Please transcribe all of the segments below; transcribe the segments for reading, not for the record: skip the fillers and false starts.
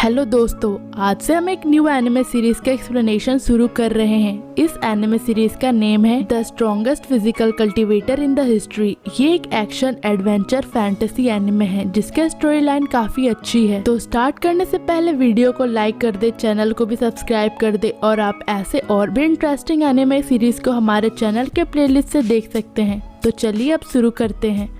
Hello दोस्तों, आज से हम एक न्यू एनिमे सीरीज का एक्सप्लेनेशन शुरू कर रहे हैं। इस एनिमे सीरीज का नेम है the strongest physical cultivator in the history. ये एक एक्शन एडवेंचर फैंटेसी एनिमे है जिसका स्टोरी लाइन काफी अच्छी है। तो स्टार्ट करने से पहले वीडियो को लाइक कर दे, चैनल को भी सब्सक्राइब कर दे और आप ऐसे और भी इंटरेस्टिंग एनिमे सीरीज को हमारे चैनल के प्लेलिस्ट से देख सकते हैं। तो चलिए अब शुरू करते हैं।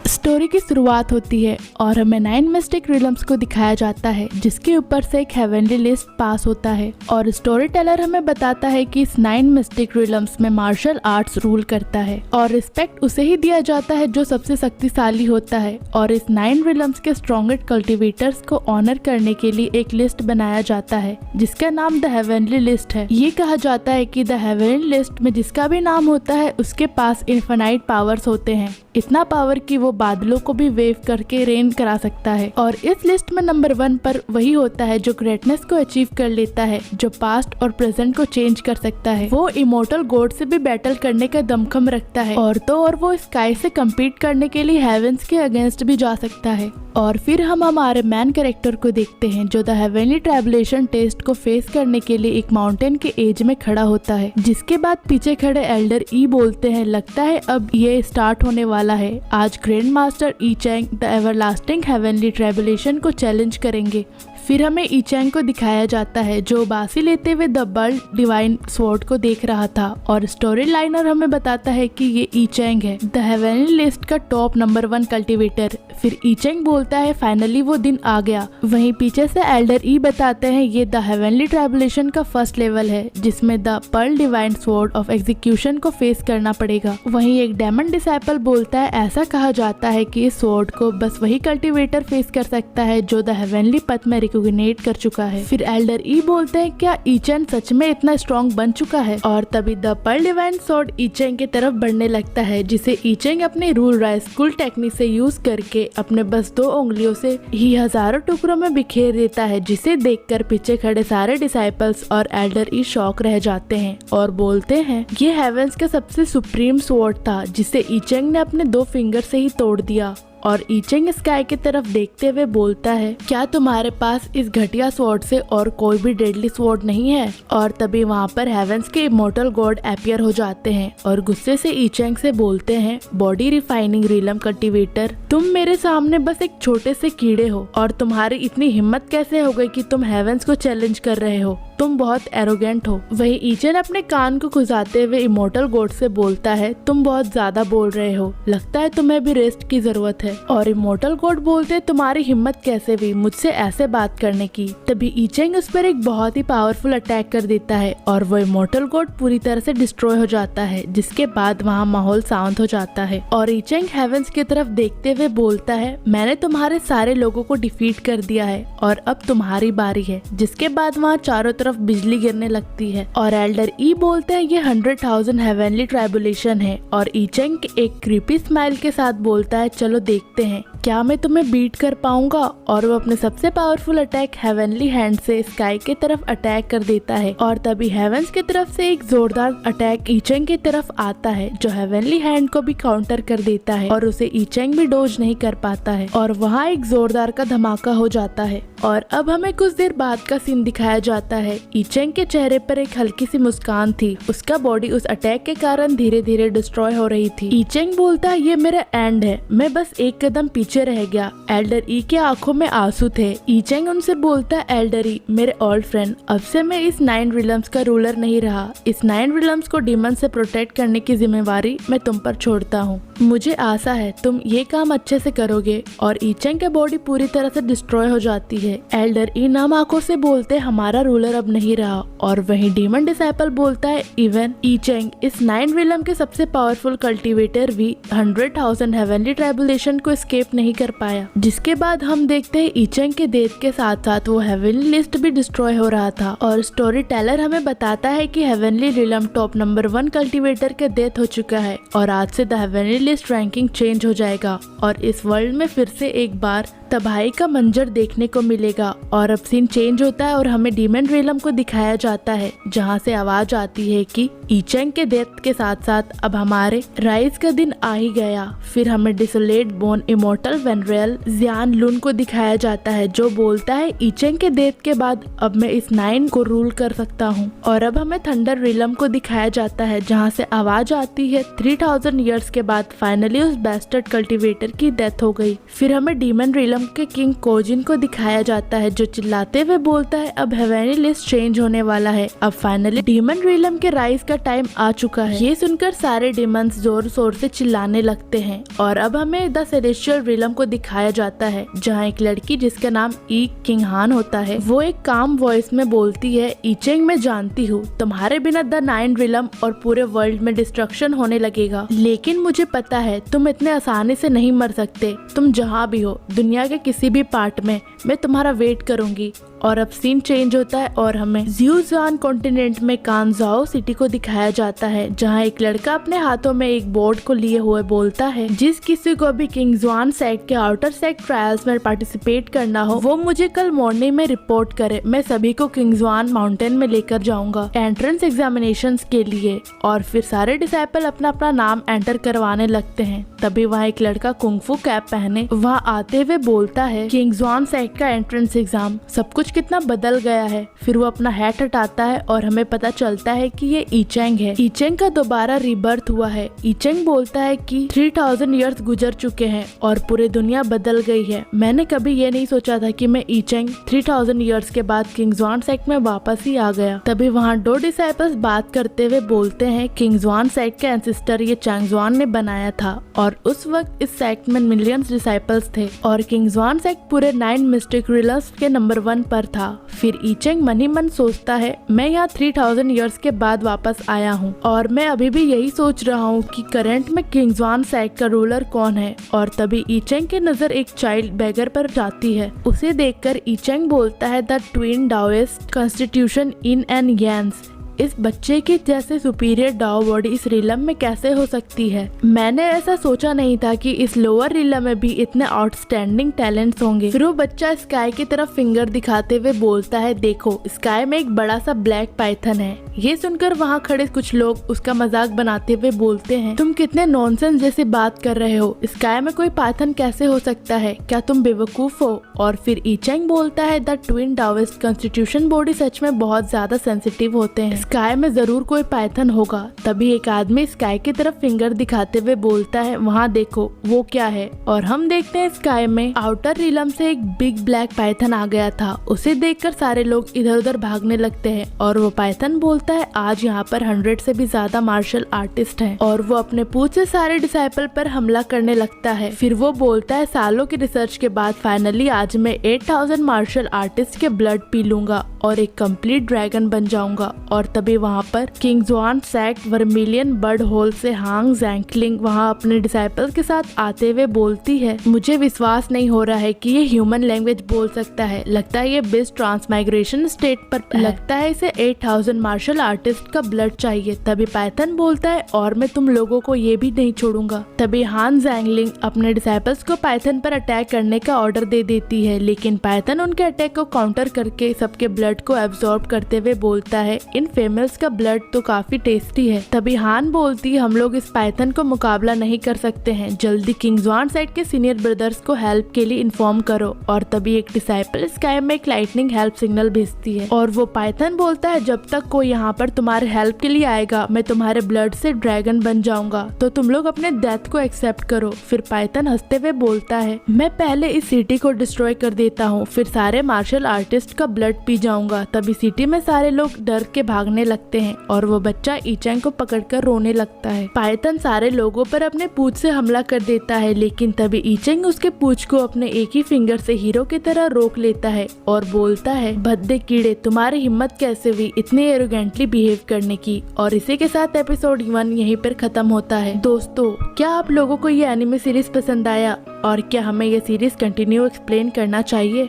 स्टोरी की शुरुआत होती है और हमें 9 मिस्टिक रिलम्स को दिखाया जाता है जिसके ऊपर से एक हेवनली लिस्ट पास होता है और स्टोरी टेलर हमें बताता है कि इस 9 मिस्टिक रिलम्स में मार्शल आर्ट्स रूल करता है और रिस्पेक्ट उसे ही दिया जाता है जो सबसे शक्तिशाली होता है। और इस 9 रिलम्स के स्ट्रॉन्गेस्ट कल्टीवेटर्स को ऑनर करने के लिए एक लिस्ट बनाया जाता है जिसका नाम द हेवनली लिस्ट है। ये कहा जाता है कि द हेवनली लिस्ट में जिसका भी नाम होता है उसके पास इन्फिनाइट पावर्स होते हैं, इतना पावर कि वो बादलों को भी वेव करके रेन करा सकता है। और इस लिस्ट में नंबर 1 पर वही होता है जो ग्रेटनेस को अचीव कर लेता है, जो पास्ट और प्रेजेंट को चेंज कर सकता है। वो इमोर्टल गॉड से भी बैटल करने का दमखम रखता है और तो और वो स्काई से कम्पीट करने के लिए हेवेंस के अगेंस्ट भी जा सकता है। और फिर हम हमारे मैन कैरेक्टर को देखते हैं जो द हेवनली ट्रायबुलेशन टेस्ट को फेस करने के लिए एक माउंटेन के एज में खड़ा होता है। जिसके बाद पीछे खड़े एल्डर ई बोलते हैं, लगता है अब ये स्टार्ट होने वाला है। आज grand master E Chang the everlasting heavenly tribulation को चैलेंज करेंगे। फिर हमें ई चैंग को दिखाया जाता है जो बासी लेते हुए द बर्ल्ड डिवाइन स्वॉर्ड को देख रहा था और स्टोरी लाइनर हमें बताता है कि ये ई चैंग है, द हेवनली लिस्ट का टॉप नंबर 1 कल्टीवेटर। फिर ई चैंग बोलता है फाइनली वो दिन आ गया। वहीं पीछे से एल्डर ई बताते हैं ये द हेवनली ट्रायबुलेशन का फर्स्ट लेवल है जिसमें the pearl divine sword of execution को फेस करना पड़ेगा। वहीं एक डेमन डिसाइपल बोलता है ऐसा कहा जाता है कि इस स्वॉर्ड को बस वही कल्टीवेटर फेस कर सकता है जो द हेवनली पथ में रिकॉग्निट कर चुका है। फिर एल्डर ई बोलते हैं क्या ई चैंग सच में इतना स्ट्रॉन्ग बन चुका है? और तभी the pearl divine sword E Chang की तरफ बढ़ने लगता है जिसे ई चैंग अपने रूल राइस्कुल टेक्निक से यूज करके अपने बस 2 उंगलियों से ही हजारों टुकड़ों में बिखेर देता है, जिसे देखकर पीछे खड़े सारे डिसाइपल्स और एल्डर ई शॉक रह जाते हैं और बोलते हैं ये हेवेंस का सबसे सुप्रीम स्वॉर्ड था जिसे ई चैंग ने अपने 2 फिंगर से ही तोड़ दिया। और ई चैंग स्काई की तरफ देखते हुए बोलता है क्या तुम्हारे पास इस घटिया स्वॉर्ड से और कोई भी डेडली स्वॉर्ड नहीं है? और तभी वहाँ पर हेवेंस के इमोर्टल गॉड अपीयर हो जाते हैं और गुस्से से ई चैंग से बोलते हैं बॉडी रिफाइनिंग रिलम कल्टीवेटर, तुम मेरे सामने बस एक छोटे से कीड़े हो और तुम्हारी इतनी हिम्मत कैसे हो गई कि तुम हेवेंस को चैलेंज कर रहे हो? तुम बहुत एरोगेंट हो। वही ई चैंग अपने कान को खुजाते हुए इमोर्टल गॉड से बोलता है तुम बहुत ज्यादा बोल रहे हो, लगता है तुम्हें भी रेस्ट की जरूरत है। और इमोर्टल गॉड बोलते तुम्हारी हिम्मत कैसे हुई मुझसे ऐसे बात करने की? तभी ई चैंग उस पर एक बहुत ही पावरफुल अटैक कर देता है और वो इमोर्टल गॉड पूरी तरह से डिस्ट्रॉय हो जाता है। जिसके बाद वहाँ माहौल शांत हो जाता है और ई चैंग हेवेंस की तरफ देखते हुए बोलता है मैंने तुम्हारे सारे लोगों को डिफीट कर दिया है और अब तुम्हारी बारी है। जिसके बाद वहाँ चारों तरफ बिजली गिरने लगती है और एल्डर ई बोलते हैं ये 100,000 हेवनली ट्रायबुलेशन है। और ई चैंग एक क्रीपी स्माइल के साथ बोलता है चलो देखते हैं क्या मैं तुम्हें बीट कर पाऊंगा। और वो अपने सबसे पावरफुल अटैक हेवनली हैंड से स्काई की तरफ अटैक कर देता है और तभी हेवेंस की तरफ से एक जोरदार अटैक ई चैंग की तरफ आता है जो हेवनली हैंड को भी काउंटर कर देता है और उसे ई चैंग भी डोज नहीं कर पाता है और वहाँ एक जोरदार का धमाका हो जाता है। और अब हमें कुछ देर बाद का सीन दिखाया जाता है। ई चैंग के चेहरे पर एक हल्की सी मुस्कान थी, उसका बॉडी उस अटैक के कारण धीरे धीरे डिस्ट्रॉय हो रही थी। ई चैंग बोलता है ये मेरा एंड है, मैं बस एक कदम पीछे रह गया। एल्डर ई के आंखों में आंसू थे। ई चैंग उनसे बोलता है एल्डर ई मेरे ओल्ड फ्रेंड, अब से मैं इस 9 रिलम्स का रूलर नहीं रहा। इस 9 रिलम्स को डीमन से प्रोटेक्ट करने की जिम्मेवारी मैं तुम पर छोड़ता हूँ। मुझे आशा है तुम ये काम अच्छे से करोगे। और ई चैंग की बॉडी पूरी तरह से डिस्ट्रॉय हो जाती है। एल्डर ई नम आंखों से बोलते हमारा रूलर अब नहीं रहा। और वहीं डीमन डिसाइपल बोलता है इवन ई चैंग इस 9 रिलम के सबसे पावरफुल कल्टीवेटर भी 100,000 हेवनली ट्रायबुलेशन को एस्केप नहीं कर पाया। जिसके बाद हम देखते हैं ई चैंग के डेथ के साथ साथ वो हेवनली लिस्ट भी डिस्ट्रॉय हो रहा था। और स्टोरी टेलर हमें बताता है कि heavenly realm top number 1 cultivator के डेथ हो चुका है और आज से the heavenly list ranking change हो जाएगा और इस वर्ल्ड में फिर से एक बार तबाही का मंजर देखने को मिलेगा। और अब सीन चेंज होता है और हमें डीमन रिलम को दिखाया जाता है, जहां से आवाज आती है कि ई चैंग के डेथ के साथ साथ अब हमारे राइज का दिन आ ही गया। फिर हमें डिसोलेट बोन इमोर्टल वेनरेल जियान लुन को दिखाया जाता है, जो बोलता है ई चैंग के डेथ के बाद अब मैं इस 9 को रूल कर सकता हूँ। और अब हमें थंडर रिलम को दिखाया जाता है, जहाँ से आवाज आती है 3000 ईयर्स के बाद फाइनली उस बैस्टर्ड कल्टीवेटर की डेथ हो गई। फिर हमें डीमन रिलम के किंग कोजिन को दिखाया जाता है, जो चिल्लाते हुए बोलता है अब हेवेनली लिस्ट चेंज होने वाला है, अब फाइनली डीमन रिलम के राइज का टाइम आ चुका है। ये सुनकर सारे डीमंस जोर शोर से चिल्लाने लगते हैं। और अब हमें द सेलेस्टियल रिलम को दिखाया जाता है, जहाँ एक लड़की जिसका नाम ई किंग हान होता है, वो एक काम वॉइस में बोलती है, ई चैंग मैं जानती हूँ तुम्हारे बिना द 9 रिलम और पूरे वर्ल्ड में डिस्ट्रक्शन होने लगेगा, लेकिन मुझे पता है तुम इतने आसानी से नहीं मर सकते। तुम जहाँ भी हो दुनिया के किसी भी पार्ट में मैं तुम्हारा वेट करूंगी। और अब सीन चेंज होता है और हमें ज़्यूज़ुआन कॉन्टिनेंट में कांजाओ सिटी को दिखाया जाता है, जहां एक लड़का अपने हाथों में एक बोर्ड को लिए हुए बोलता है, जिस किसी को भी किंग जुआन सेक्ट के आउटर सेक्ट ट्रायल्स में पार्टिसिपेट करना हो वो मुझे कल मॉर्निंग में रिपोर्ट करे। मैं सभी को किंग जुआन माउंटेन में लेकर जाऊंगा एंट्रेंस एग्जामिनेशंस के लिए। और फिर सारे डिसाइपल अपना अपना नाम एंटर करवाने लगते हैं। तभी वहाँ एक लड़का कुंगफू कैप पहने वहाँ आते हुए बोलता है, किंग जुआन सेक्ट का एंट्रेंस एग्जाम, सब कुछ कितना बदल गया है। फिर वो अपना हैट हटाता है और हमें पता चलता है कि ये ई चैंग है। ई चैंग का दोबारा रीबर्थ हुआ है। ई चैंग बोलता है कि 3000 ईयर्स गुजर चुके हैं और पूरी दुनिया बदल गई है। मैंने कभी ये नहीं सोचा था कि मैं ई चैंग 3000 ईयर्स के बाद किंग जुआन सेक्ट में वापस ही आ गया। तभी वहाँ 2 डिसाइपल्स बात करते हुए बोलते हैं, किंग जुआन सेक्ट के एंसेस्टर ये चैंग जुआन ने बनाया था और उस वक्त इस सेक्ट में मिलियंस डिसाइपल्स थे और किंग जुआन सेक्ट पूरे 9 मिस्टिक रिलम्स के नंबर 1 पर था। फिर ई चैंग मन ही मन सोचता है, मैं यहाँ 3000 ईयर्स के बाद वापस आया हूँ और मैं अभी भी यही सोच रहा हूँ कि करंट में किंग जुआन सेक्ट का रूलर कौन है। और तभी ई चैंग की नजर एक चाइल्ड बेगर पर जाती है। उसे देखकर ई चैंग बोलता है, the twin Daoist constitution in eons, इस बच्चे की जैसे सुपीरियर डाओ बॉडी इस रिलम में कैसे हो सकती है। मैंने ऐसा सोचा नहीं था कि इस लोअर रिलम में भी इतने आउटस्टैंडिंग टैलेंट्स होंगे। फिर वो बच्चा स्काई की तरफ फिंगर दिखाते हुए बोलता है, देखो स्काई में एक बड़ा सा ब्लैक पाइथन है। ये सुनकर वहाँ खड़े कुछ लोग उसका मजाक बनाते हुए बोलते हैं, तुम कितने नॉनसेंस जैसी बात कर रहे हो, स्काई में कोई पाइथन कैसे हो सकता है, क्या तुम बेवकूफ हो। और फिर ई चैंग बोलता है, the twin Daoist constitution body सच में बहुत ज्यादा सेंसिटिव होते हैं, स्काई में जरूर कोई पाइथन होगा। तभी एक आदमी स्काई की तरफ फिंगर दिखाते हुए बोलता है, वहाँ देखो वो क्या है। और हम देखते हैं स्काई में आउटर रिलम से एक बिग ब्लैक पाइथन आ गया था। उसे देखकर सारे लोग इधर उधर भागने लगते हैं और वो पाइथन बोलता है, आज यहाँ पर 100 से भी ज्यादा मार्शल आर्टिस्ट हैं। और वो अपने पूछ से सारे डिसाइपल पर हमला करने लगता है। फिर वो बोलता है, सालों की रिसर्च के बाद फाइनली आज मैं 8000 मार्शल आर्टिस्ट के ब्लड पी लूंगा और एक कंप्लीट ड्रैगन बन जाऊंगा। और तभी वहाँ पर किंग जुआन सेक्ट वर्मिलियन बर्ड होल से हांग जैंकलिंग वहाँ अपने डिसाइपल्स के साथ आते हुए बोलती है, मुझे विश्वास नहीं हो रहा है कि ये ह्यूमन लैंग्वेज बोल सकता है, लगता है ये बिस्ट ट्रांसमाइग्रेशन स्टेट पर लगता है इसे 8000 मार्शल आर्टिस्ट का ब्लड चाहिए। तभी पाइथन बोलता है, और मैं तुम लोगों को ये भी नहीं छोड़ूंगा। तभी हान जैंगलिंग अपने डिसाइपल्स को पाइथन पर अटैक करने का ऑर्डर दे देती है, लेकिन पाइथन उनके अटैक को काउंटर करके सबके ब्लड को एब्जॉर्ब करते हुए बोलता है, इन फीमेल्स का ब्लड तो काफी टेस्टी है। तभी हान बोलती है, हम लोग इस पाइथन को मुकाबला नहीं कर सकते हैं, जल्दी किंग जुआन सेक्ट के सीनियर ब्रदर्स को हेल्प के लिए इन्फॉर्म करो। और तभी एक डिसाइपल स्काई में एक लाइटनिंग हेल्प सिग्नल भेजती है और वो पाइथन बोलता है, जब तक कोई यहाँ पर तुम्हारे हेल्प के लिए आएगा मैं तुम्हारे ब्लड से ड्रैगन बन जाऊंगा, तो तुम लोग अपने डेथ को एक्सेप्ट करो। फिर पाइथन हंसते हुए बोलता है, मैं पहले इस सिटी को डिस्ट्रॉय कर देता हूँ, फिर सारे मार्शल आर्टिस्ट का ब्लड पी जाऊंगा। तभी सिटी में सारे लोग डर के भागने लगते हैं और वो बच्चा ई चैंग को पकड़कर रोने लगता है। पाइथन सारे लोगों पर अपने पूंछ से हमला कर देता है, लेकिन तभी ई चैंग उसके पूंछ को अपने एक ही फिंगर से हीरो की तरह रोक लेता है और बोलता है, भद्दे कीड़े तुम्हारी हिम्मत कैसे हुई इतने एरोगेंटली बिहेव करने की। और इसी के साथ एपिसोड 1 यहीं पर खत्म होता है। दोस्तों, क्या आप लोगों को ये एनिमे सीरीज पसंद आया और क्या हमें ये सीरीज कंटिन्यू एक्सप्लेन करना चाहिए?